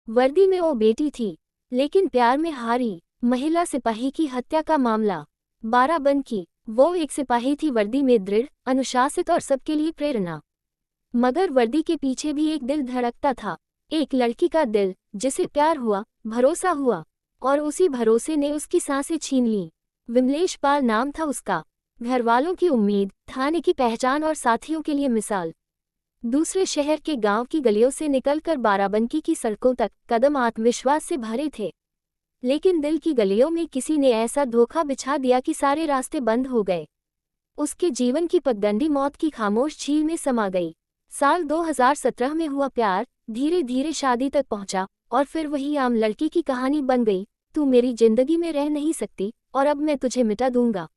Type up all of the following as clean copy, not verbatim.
वर्दी में वो बेटी थी, लेकिन प्यार में हारी। महिला सिपाही की हत्या का मामला। बाराबंकी। वो एक सिपाही थी, वर्दी में दृढ़, अनुशासित और सबके लिए प्रेरणा। मगर वर्दी के पीछे भी एक दिल धड़कता था, एक लड़की का दिल, जिसे प्यार हुआ, भरोसा हुआ, और उसी भरोसे ने उसकी सांसें छीन लीं। विमलेश पाल नाम था उसका। घरवालों की उम्मीद, थाने की पहचान और साथियों के लिए मिसाल। दूसरे शहर के गांव की गलियों से निकलकर बाराबंकी की सड़कों तक कदम आत्मविश्वास से भरे थे। लेकिन दिल की गलियों में किसी ने ऐसा धोखा बिछा दिया कि सारे रास्ते बंद हो गए। उसके जीवन की पगडंडी मौत की खामोश झील में समा गई। साल 2017 में हुआ प्यार, धीरे धीरे शादी तक पहुंचा, और फिर वही आम लड़की की कहानी बन गई। तू मेरी जिंदगी में रह नहीं सकती, और अब मैं तुझे मिटा दूंगा।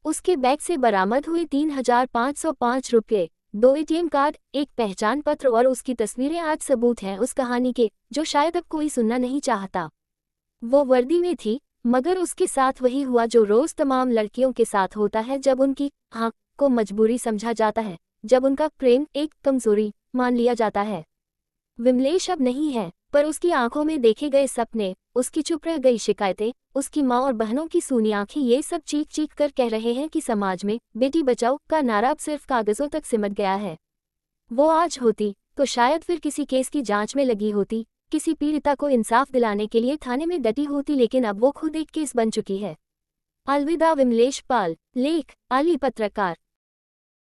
उसके बैग से बरामद हुए 3,505 रुपये, 2 एटीएम कार्ड, एक पहचान पत्र और उसकी तस्वीरें आज सबूत हैं उस कहानी के, जो शायद अब कोई सुनना नहीं चाहता। वो वर्दी में थी, मगर उसके साथ वही हुआ जो रोज तमाम लड़कियों के साथ होता है, जब उनकी हाँ को मजबूरी समझा जाता है, जब उनका प्रेम एक कमजोरी मान लिया जाता है। विमलेश अब नहीं है, पर उसकी आंखों में देखे गए सपने, उसकी चुप रह गई शिकायतें, उसकी माँ और बहनों की सूनी आंखें, ये सब चीख चीख कर कह रहे हैं कि समाज में बेटी बचाओ का नारा अब सिर्फ कागजों तक सिमट गया है। वो आज होती तो शायद फिर किसी केस की जांच में लगी होती, किसी पीड़िता को इंसाफ दिलाने के लिए थाने में डटी होती, लेकिन अब वो खुद एक केस बन चुकी है। अलविदा विमलेश पाल। लेख आली पत्रकार।